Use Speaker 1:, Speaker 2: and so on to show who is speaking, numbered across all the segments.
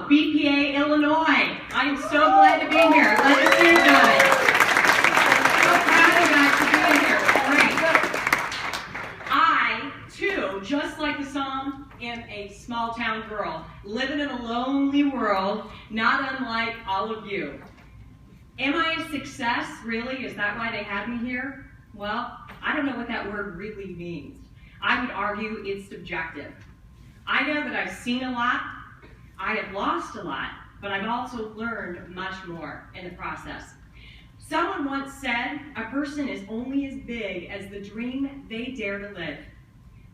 Speaker 1: BPA, Illinois. I am so glad to be here. Glad to see you guys. So proud of you guys to be here. Great. I, too, just like the song, am a small town girl, living in a lonely world, not unlike all of you. Am I a success, really? Is that why they had me here? Well, I don't know what that word really means. I would argue it's subjective. I know that I've seen a lot, I have lost a lot, but I've also learned much more in the process. Someone once said, a person is only as big as the dream they dare to live.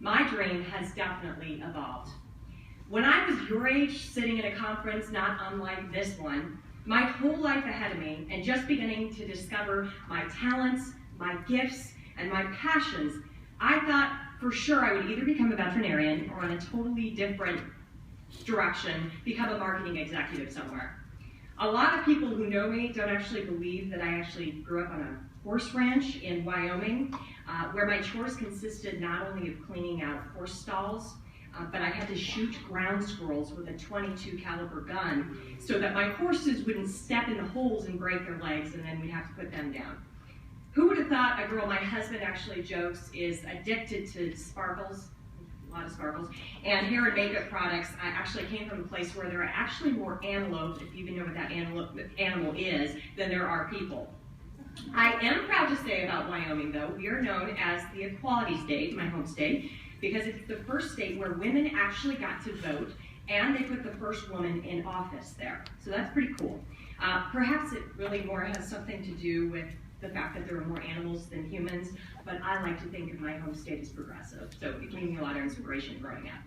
Speaker 1: My dream has definitely evolved. When I was your age, sitting at a conference not unlike this one, my whole life ahead of me, and just beginning to discover my talents, my gifts, and my passions, I thought for sure I would either become a veterinarian or in a totally different direction, become a marketing executive somewhere. A lot of people who know me don't actually believe that I actually grew up on a horse ranch in Wyoming, where my chores consisted not only of cleaning out horse stalls, but I had to shoot ground squirrels with a .22 caliber gun so that my horses wouldn't step in the holes and break their legs, and then we'd have to put them down. Who would have thought a girl my husband actually jokes is addicted to sparkles, a lot of sparkles, and hair and makeup products. I actually came from a place where there are actually more antelope, if you even know what that animal is, than there are people. I am proud to say about Wyoming, though, we are known as the equality state, my home state, because it's the first state where women actually got to vote, and they put the first woman in office there. So that's pretty cool. Perhaps it really more has something to do with the fact that there are more animals than humans, but I like to think of my home state as progressive, so it gave me a lot of inspiration growing up.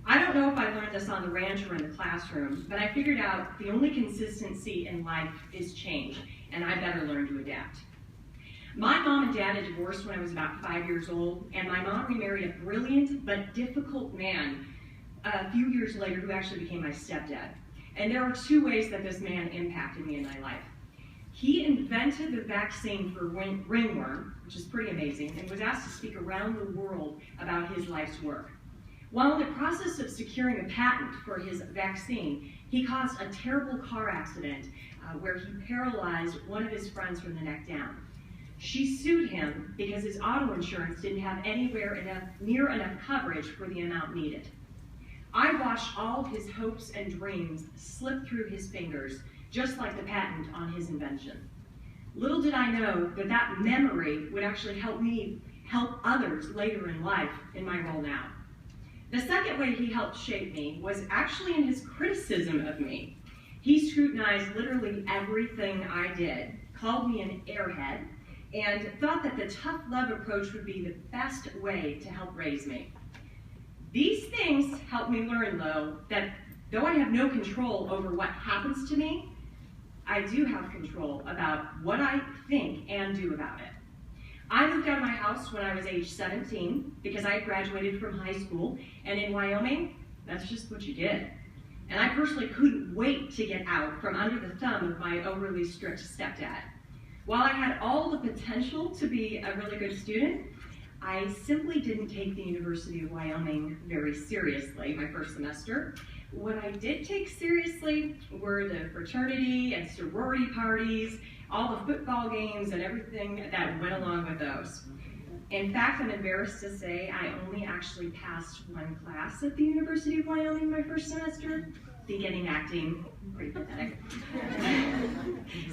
Speaker 1: I don't know if I learned this on the ranch or in the classroom, but I figured out the only consistency in life is change, and I better learn to adapt. My mom and dad had divorced when I was about 5 years old, and my mom remarried a brilliant but difficult man a few years later who actually became my stepdad. And there are two ways that this man impacted me in my life. He invented the vaccine for ringworm, which is pretty amazing, and was asked to speak around the world about his life's work. While in the process of securing a patent for his vaccine, he caused a terrible car accident where he paralyzed one of his friends from the neck down. She sued him because his auto insurance didn't have near enough coverage for the amount needed. I watched all of his hopes and dreams slip through his fingers, just like the patent on his invention. Little did I know that that memory would actually help me help others later in life in my role now. The second way he helped shape me was actually in his criticism of me. He scrutinized literally everything I did, called me an airhead, and thought that the tough love approach would be the best way to help raise me. These things helped me learn, though, that though I have no control over what happens to me, I do have control about what I think and do about it. I moved out of my house when I was age 17 because I had graduated from high school, and in Wyoming, that's just what you did. And I personally couldn't wait to get out from under the thumb of my overly strict stepdad. While I had all the potential to be a really good student, I simply didn't take the University of Wyoming very seriously my first semester. What I did take seriously were the fraternity and sorority parties, all the football games and everything that went along with those. In fact, I'm embarrassed to say I only actually passed one class at the University of Wyoming my first semester, beginning acting. Pretty pathetic.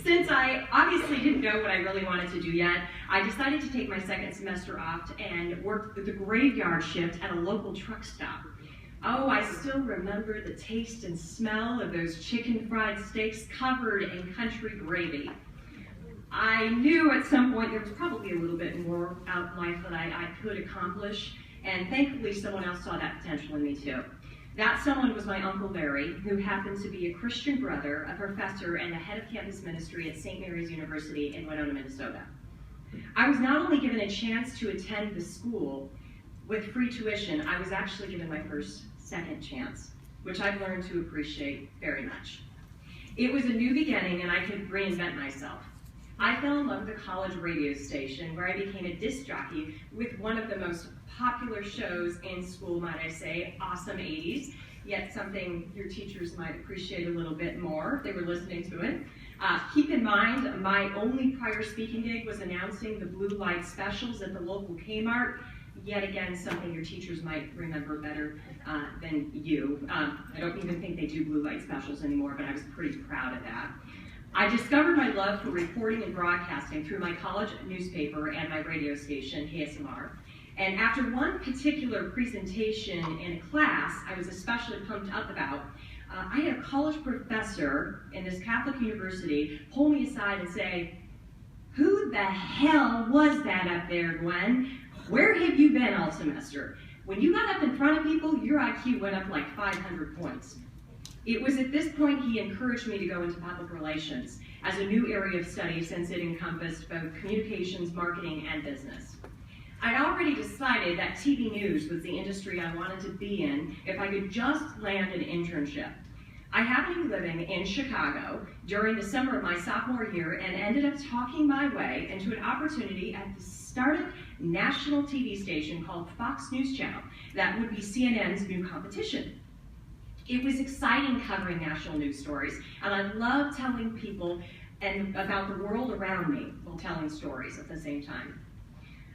Speaker 1: Since I obviously didn't know what I really wanted to do yet, I decided to take my second semester off and work the graveyard shift at a local truck stop. Oh, I still remember the taste and smell of those chicken fried steaks covered in country gravy. I knew at some point there was probably a little bit more out in life that I could accomplish, and thankfully someone else saw that potential in me too. That someone was my Uncle Larry, who happened to be a Christian brother, a professor, and the head of campus ministry at St. Mary's University in Winona, Minnesota. I was not only given a chance to attend the school with free tuition, I was actually given my second chance, which I've learned to appreciate very much. It was a new beginning, and I could reinvent myself. I fell in love with a college radio station where I became a disc jockey with one of the most popular shows in school, might I say, Awesome 80s. yet something your teachers might appreciate a little bit more if they were listening to it. Keep in mind, my only prior speaking gig was announcing the blue light specials at the local Kmart. Yet again, something your teachers might remember better than you. I don't even think they do blue light specials anymore, but I was pretty proud of that. I discovered my love for reporting and broadcasting through my college newspaper and my radio station, KSMR. And after one particular presentation in a class I was especially pumped up about, I had a college professor in this Catholic university pull me aside and say, "Who the hell was that up there, Gwen? Where have you been all semester? When you got up in front of people, your IQ went up like 500 points." It was at this point he encouraged me to go into public relations as a new area of study since it encompassed both communications, marketing, and business. I'd already decided that TV news was the industry I wanted to be in if I could just land an internship. I happened to be living in Chicago during the summer of my sophomore year and ended up talking my way into an opportunity at the startup national TV station called Fox News Channel that would be CNN's new competition. It was exciting covering national news stories, and I loved telling people about the world around me while telling stories at the same time.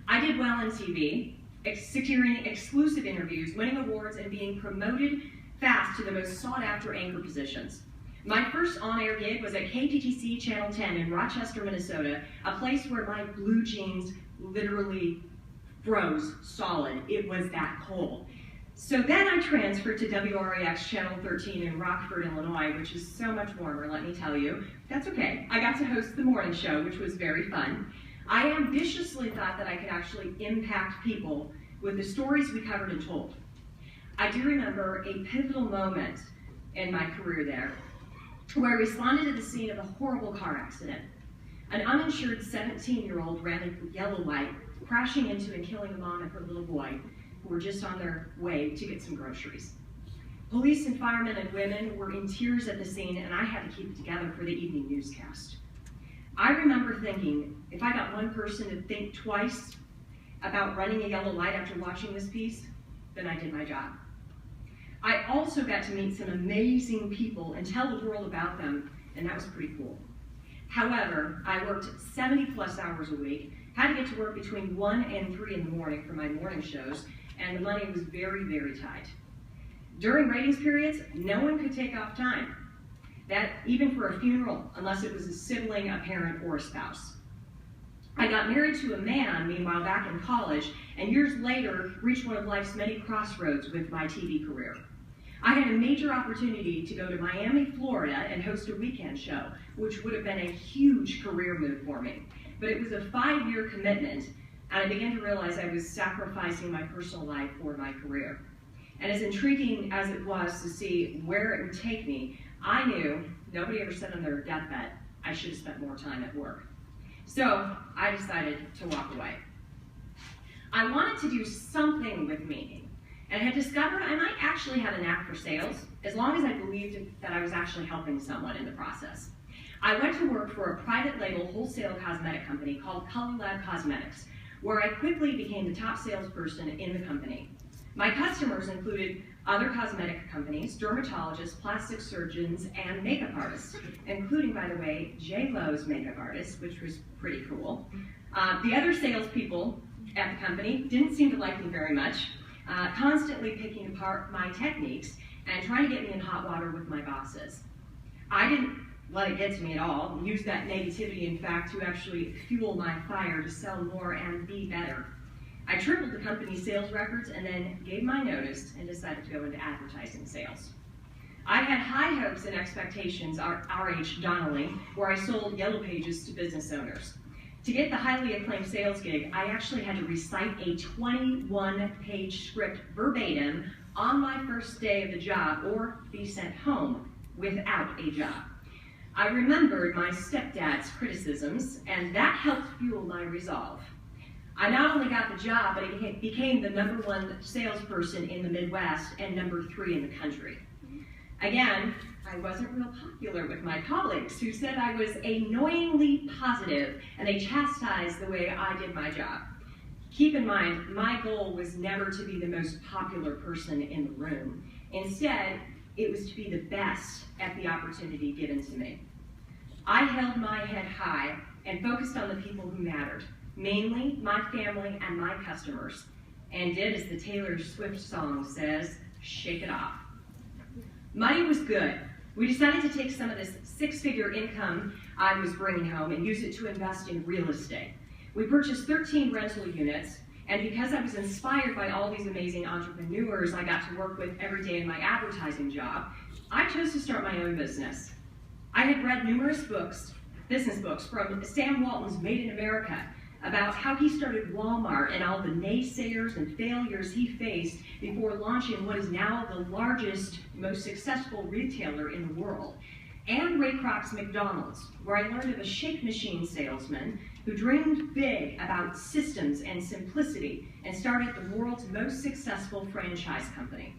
Speaker 1: I did well in TV, securing exclusive interviews, winning awards, and being promoted fast to the most sought-after anchor positions. My first on-air gig was at KTTC Channel 10 in Rochester, Minnesota, a place where my blue jeans literally froze solid. It was that cold. So then I transferred to WRAX Channel 13 in Rockford, Illinois, which is so much warmer, let me tell you. That's okay. I got to host the morning show, which was very fun. I ambitiously thought that I could actually impact people with the stories we covered and told. I do remember a pivotal moment in my career there where I responded to the scene of a horrible car accident. An uninsured 17-year-old ran a yellow light, crashing into and killing a mom and her little boy who were just on their way to get some groceries. Police and firemen and women were in tears at the scene, and I had to keep it together for the evening newscast. I remember thinking, if I got one person to think twice about running a yellow light after watching this piece, then I did my job. I also got to meet some amazing people and tell the world about them, and that was pretty cool. However, I worked 70+ hours a week, had to get to work between 1 and 3 in the morning for my morning shows, and the money was very, very tight. During ratings periods, no one could take off time. That even for a funeral, unless it was a sibling, a parent, or a spouse. I got married to a man, meanwhile, back in college, and years later reached one of life's many crossroads with my TV career. I had a major opportunity to go to Miami, Florida, and host a weekend show, which would have been a huge career move for me. But it was a 5-year commitment, and I began to realize I was sacrificing my personal life for my career. And as intriguing as it was to see where it would take me, I knew, nobody ever said on their deathbed, I should have spent more time at work. So I decided to walk away. I wanted to do something with meaning, and I had discovered I might actually have a knack for sales, as long as I believed that I was actually helping someone in the process. I went to work for a private label wholesale cosmetic company called Color Lab Cosmetics, where I quickly became the top salesperson in the company. My customers included other cosmetic companies, dermatologists, plastic surgeons, and makeup artists, including, by the way, J-Lo's makeup artist, which was pretty cool. The other salespeople at the company didn't seem to like me very much, constantly picking apart my techniques and trying to get me in hot water with my bosses. I didn't let it get to me at all, and used that negativity, in fact, to actually fuel my fire to sell more and be better. I tripled the company's sales records and then gave my notice and decided to go into advertising sales. I had high hopes and expectations at R.H. Donnelly, where I sold yellow pages to business owners. To get the highly acclaimed sales gig, I actually had to recite a 21-page script verbatim on my first day of the job or be sent home without a job. I remembered my stepdad's criticisms, and that helped fuel my resolve. I not only got the job, but I became the #1 salesperson in the Midwest and #3 in the country. Again, I wasn't real popular with my colleagues, who said I was annoyingly positive, and they chastised the way I did my job. Keep in mind, my goal was never to be the most popular person in the room. Instead, it was to be the best at the opportunity given to me. I held my head high and focused on the people who mattered, mainly my family and my customers, and did as the Taylor Swift song says, shake it off. Money was good. We decided to take some of this six-figure income I was bringing home and use it to invest in real estate. We purchased 13 rental units, and because I was inspired by all these amazing entrepreneurs I got to work with every day in my advertising job, I chose to start my own business. I had read numerous books, business books, from Sam Walton's Made in America, about how he started Walmart and all the naysayers and failures he faced before launching what is now the largest, most successful retailer in the world. And Ray Kroc's McDonald's, where I learned of a shake machine salesman who dreamed big about systems and simplicity and started the world's most successful franchise company.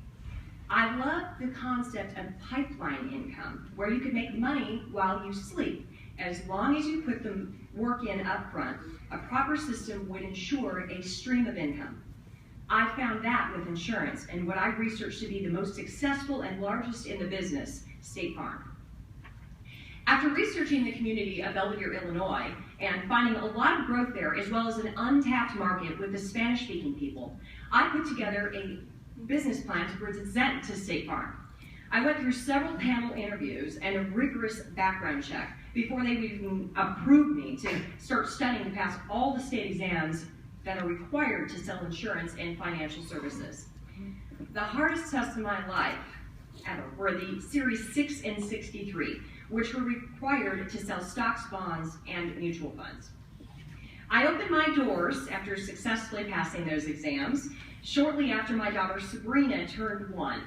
Speaker 1: I loved the concept of pipeline income, where you could make money while you sleep. As long as you put the work in up front, a proper system would ensure a stream of income. I found that with insurance and what I researched to be the most successful and largest in the business, StateFarm. After researching the community of Belvidere, Illinois, and finding a lot of growth there, as well as an untapped market with the Spanish-speaking people, I put together a business plan to present to StateFarm. I went through several panel interviews and a rigorous background check before they would even approve me to start studying to pass all the state exams that are required to sell insurance and financial services. The hardest tests of my life ever were the Series 6 and 63, which were required to sell stocks, bonds, and mutual funds. I opened my doors after successfully passing those exams shortly after my daughter Sabrina turned 1.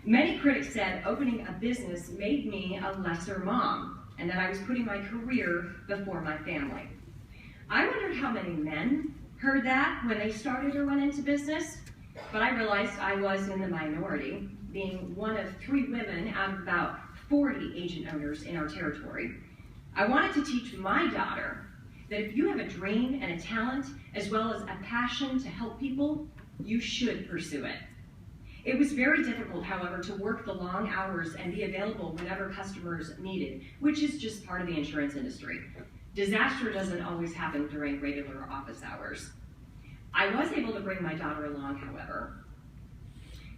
Speaker 1: Many critics said opening a business made me a lesser mom, and that I was putting my career before my family. I wondered how many men heard that when they started or went into business, but I realized I was in the minority, being one of 3 women out of about 40 agent owners in our territory. I wanted to teach my daughter that if you have a dream and a talent, as well as a passion to help people, you should pursue it. It was very difficult, however, to work the long hours and be available whenever customers needed, which is just part of the insurance industry. Disaster doesn't always happen during regular office hours. I was able to bring my daughter along, however,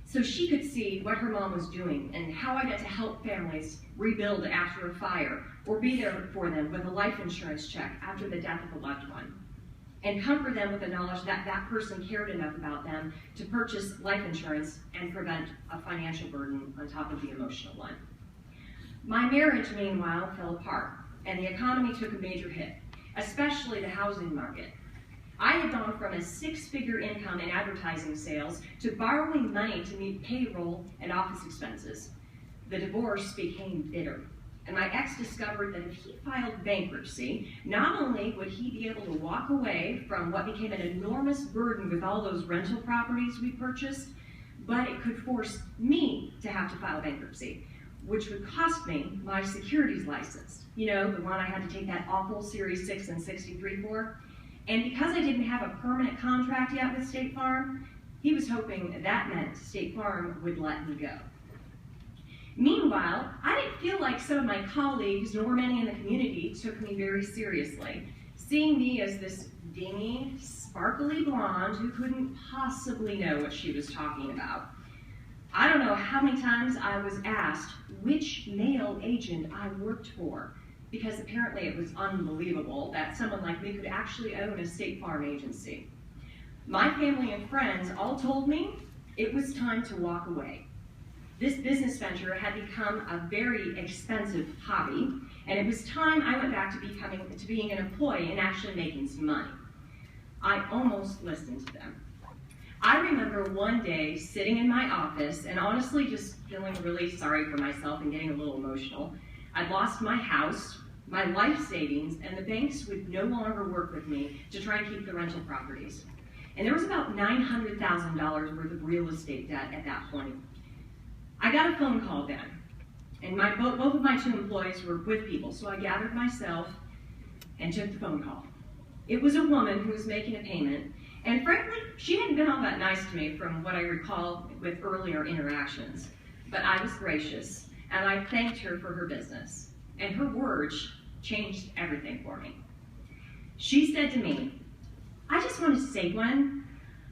Speaker 1: so she could see what her mom was doing and how I got to help families rebuild after a fire or be there for them with a life insurance check after the death of a loved one, and comfort them with the knowledge that that person cared enough about them to purchase life insurance and prevent a financial burden on top of the emotional one. My marriage, meanwhile, fell apart, and the economy took a major hit, especially the housing market. I had gone from a 6-figure income in advertising sales to borrowing money to meet payroll and office expenses. The divorce became bitter, and my ex discovered that if he filed bankruptcy, not only would he be able to walk away from what became an enormous burden with all those rental properties we purchased, but it could force me to have to file bankruptcy, which would cost me my securities license. You know, the one I had to take that awful Series 6 and 63 for. And because I didn't have a permanent contract yet with State Farm, he was hoping that meant State Farm would let me go. Meanwhile, I didn't feel like some of my colleagues, nor many in the community, took me very seriously, seeing me as this dingy, sparkly blonde who couldn't possibly know what she was talking about. I don't know how many times I was asked which male agent I worked for, because apparently it was unbelievable that someone like me could actually own a State Farm agency. My family and friends all told me it was time to walk away. This business venture had become a very expensive hobby, and it was time I went back to being an employee and actually making some money. I almost listened to them. I remember one day sitting in my office and honestly just feeling really sorry for myself and getting a little emotional. I'd lost my house, my life savings, and the banks would no longer work with me to try and keep the rental properties. And there was about $900,000 worth of real estate debt at that point. I got a phone call then, and both of my 2 employees were with people, so I gathered myself and took the phone call. It was a woman who was making a payment, and frankly, she hadn't been all that nice to me from what I recall with earlier interactions. but I was gracious, and I thanked her for her business, and her words changed everything for me. She said to me, "I just wanted to say, Gwen,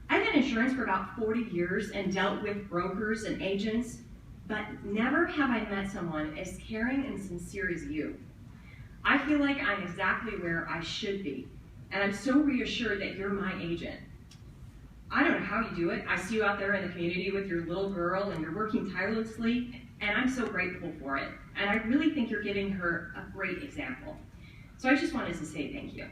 Speaker 1: I've had insurance for about 40 years and dealt with brokers and agents, but never have I met someone as caring and sincere as you. I feel like I'm exactly where I should be, and I'm so reassured that you're my agent. I don't know how you do it. I see you out there in the community with your little girl, and you're working tirelessly, and I'm so grateful for it. And I really think you're giving her a great example. So I just wanted to say thank you."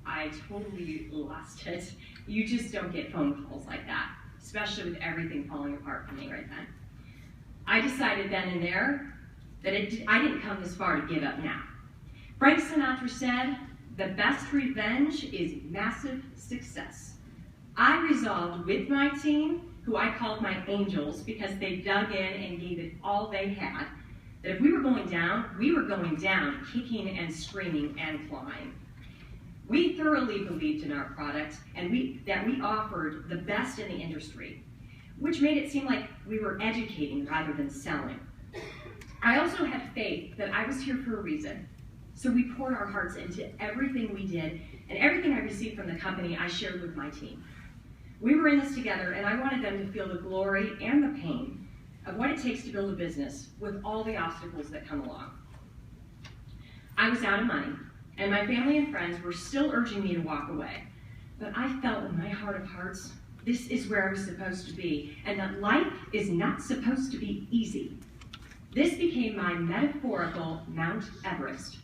Speaker 1: I totally lost it. You just don't get phone calls like that, especially with everything falling apart for me right then. I decided then and there that I didn't come this far to give up now. Frank Sinatra said, "The best revenge is massive success." I resolved with my team, who I called my angels because they dug in and gave it all they had, that if we were going down kicking and screaming and clawing. We thoroughly believed in our product and that we offered the best in the industry, which made it seem like we were educating rather than selling. I also had faith that I was here for a reason, so we poured our hearts into everything we did, and everything I received from the company I shared with my team. We were in this together, and I wanted them to feel the glory and the pain of what it takes to build a business with all the obstacles that come along. I was out of money, and my family and friends were still urging me to walk away. But I felt in my heart of hearts, this is where I was supposed to be, and that life is not supposed to be easy. This became my metaphorical Mount Everest.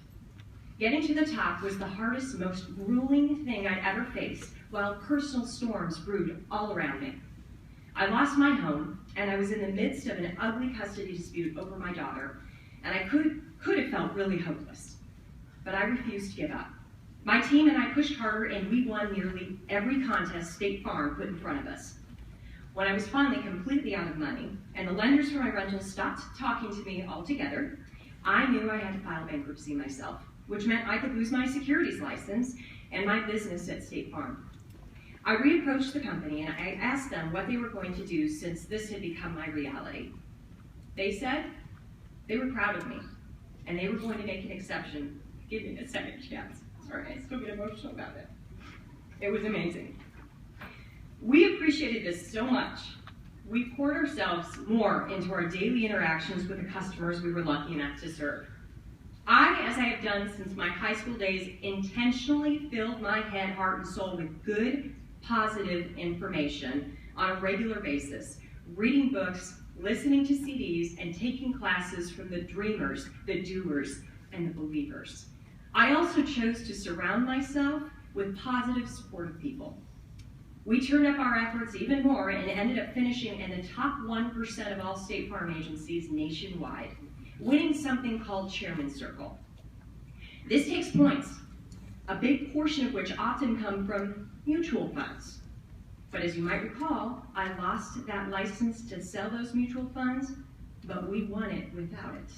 Speaker 1: Getting to the top was the hardest, most grueling thing I'd ever faced, while personal storms brewed all around me. I lost my home, and I was in the midst of an ugly custody dispute over my daughter, and I could have felt really hopeless. But I refused to give up. My team and I pushed harder, and we won nearly every contest State Farm put in front of us. When I was finally completely out of money, and the lenders for my rental stopped talking to me altogether, I knew I had to file bankruptcy myself, which meant I could lose my securities license and my business at State Farm. I reapproached the company, and I asked them what they were going to do since this had become my reality. They said they were proud of me, and they were going to make an exception, give me a second chance. Sorry, I still get emotional about it. It was amazing. We appreciated this so much. We poured ourselves more into our daily interactions with the customers we were lucky enough to serve. I, as I have done since my high school days, intentionally filled my head, heart, and soul with good, positive information on a regular basis, reading books, listening to CDs, and taking classes from the dreamers, the doers, and the believers. I also chose to surround myself with positive, supportive people. We turned up our efforts even more and ended up finishing in the top 1% of all State Farm agencies nationwide, winning something called Chairman's Circle. This takes points, a big portion of which often come from mutual funds. But as you might recall, I lost that license to sell those mutual funds, but we won it without it.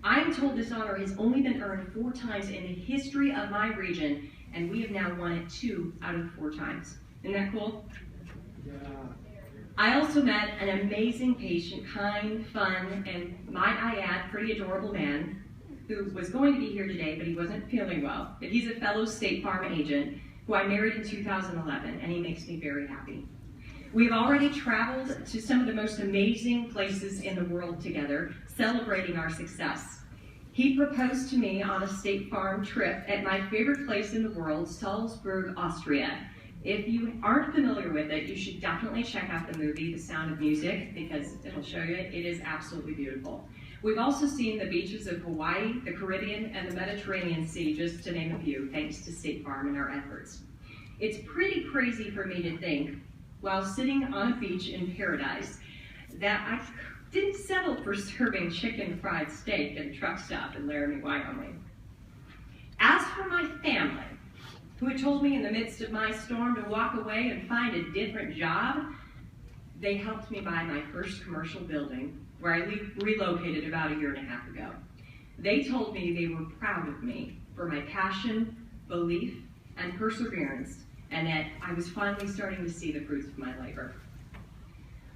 Speaker 1: I am told this honor has only been earned 4 times in the history of my region, and we have now won it 2 out of 4 times. Isn't that cool? Yeah. I also met an amazing, patient, kind, fun, and might I add, pretty adorable man who was going to be here today, but he wasn't feeling well. But he's a fellow State Farm agent who I married in 2011, and he makes me very happy. We've already traveled to some of the most amazing places in the world together, celebrating our success. He proposed to me on a State Farm trip at my favorite place in the world, Salzburg, Austria. If you aren't familiar with it, you should definitely check out the movie, The Sound of Music, because it'll show you it. It is absolutely beautiful. We've also seen the beaches of Hawaii, the Caribbean, and the Mediterranean Sea, just to name a few, thanks to State Farm and our efforts. It's pretty crazy for me to think, while sitting on a beach in paradise, that I didn't settle for serving chicken fried steak at a truck stop in Laramie, Wyoming. As for my family, who had told me in the midst of my storm to walk away and find a different job, they helped me buy my first commercial building, where I relocated about 1.5 years ago. They told me they were proud of me for my passion, belief, and perseverance, and that I was finally starting to see the fruits of my labor.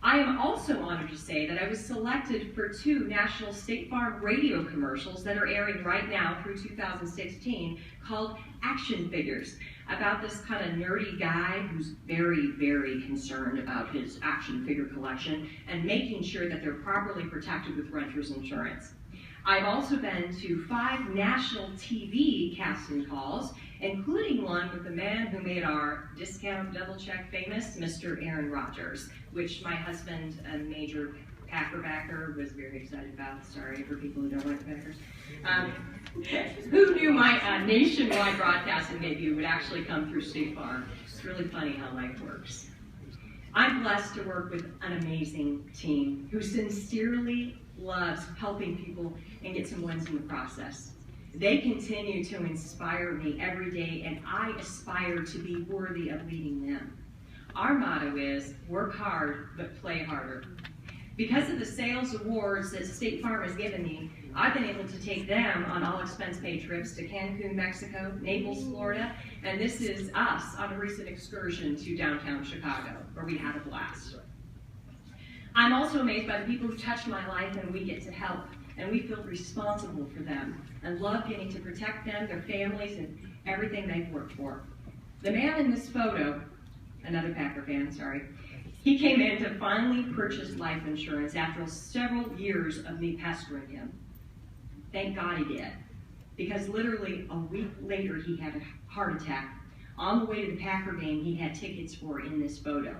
Speaker 1: I am also honored to say that I was selected for 2 national StateFarm radio commercials that are airing right now through 2016 called Action Figures, about this kind of nerdy guy who's very, very concerned about his action figure collection and making sure that they're properly protected with renter's insurance. I've also been to 5 national TV casting calls, including one with the man who made our discount double check famous, Mr. Aaron Rodgers, which my husband, a major Packer backer, was very excited about. Sorry for people who don't like the Packers. Who knew my nationwide broadcasting debut would actually come through State Farm? It's really funny how life works. I'm blessed to work with an amazing team who sincerely loves helping people and get some wins in the process. They continue to inspire me every day, and I aspire to be worthy of leading them. Our motto is, work hard, but play harder. Because of the sales awards that State Farm has given me, I've been able to take them on all expense-paid trips to Cancun, Mexico, Naples, Florida, and this is us on a recent excursion to downtown Chicago, where we had a blast. I'm also amazed by the people who touch my life and we get to help, and we feel responsible for them and love getting to protect them, their families, and everything they've worked for. The man in this photo, another Packer fan, sorry, he came in to finally purchase life insurance after several years of me pestering him. Thank God he did, because literally a week later he had a heart attack on the way to the Packer game he had tickets for in this photo.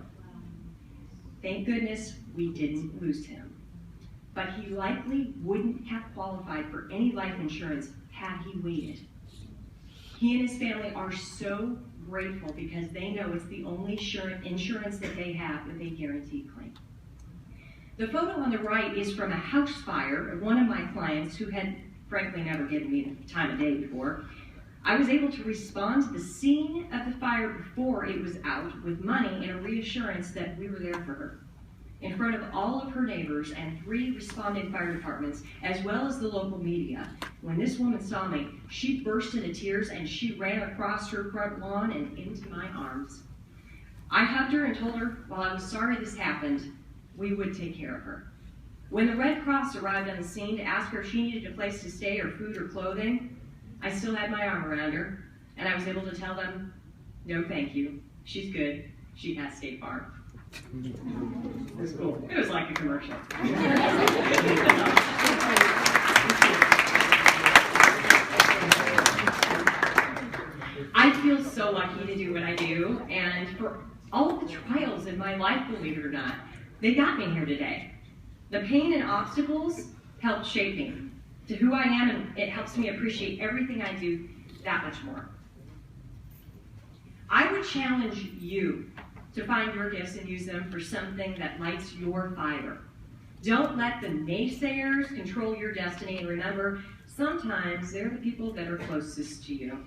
Speaker 1: Thank goodness we didn't lose him, but he likely wouldn't have qualified for any life insurance had he waited. He and his family are so grateful because they know it's the only insurance that they have with a guaranteed claim. The photo on the right is from a house fire of one of my clients who had frankly never given me the time of day before. I was able to respond to the scene of the fire before it was out with money and a reassurance that we were there for her. In front of all of her neighbors and 3 responding fire departments, as well as the local media. When this woman saw me, she burst into tears and she ran across her front lawn and into my arms. I hugged her and told her, while I was sorry this happened, we would take care of her. When the Red Cross arrived on the scene to ask her if she needed a place to stay or food or clothing, I still had my arm around her, and I was able to tell them, no thank you, she's good, she has State Farm. It was cool. It was like a commercial. I feel so lucky to do what I do, and for all of the trials in my life, believe it or not, they got me here today. The pain and obstacles helped shape me to who I am, and it helps me appreciate everything I do that much more. I would challenge you to find your gifts and use them for something that lights your fire. Don't let the naysayers control your destiny, and remember, sometimes they're the people that are closest to you.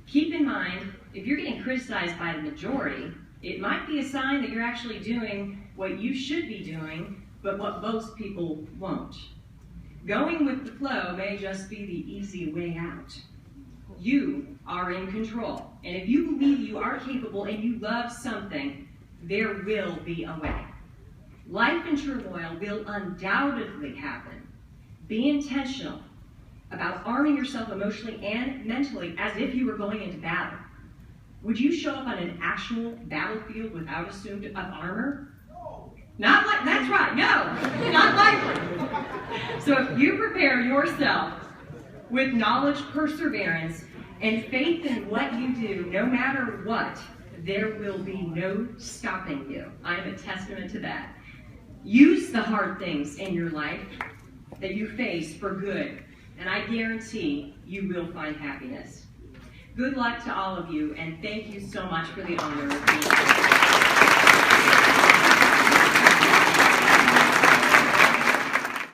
Speaker 1: Keep in mind, if you're getting criticized by the majority, it might be a sign that you're actually doing what you should be doing, but what most people won't. Going with the flow may just be the easy way out. You are in control, and if you believe you are capable and you love something, there will be a way. Life in turmoil will undoubtedly happen. Be intentional about arming yourself emotionally and mentally as if you were going into battle. Would you show up on an actual battlefield without a suit of armor? Not like, that's right, no, not likely. So if you prepare yourself with knowledge, perseverance, and faith in what you do, no matter what, there will be no stopping you. I am a testament to that. Use the hard things in your life that you face for good, and I guarantee you will find happiness. Good luck to all of you, and thank you so much for the honor of being here.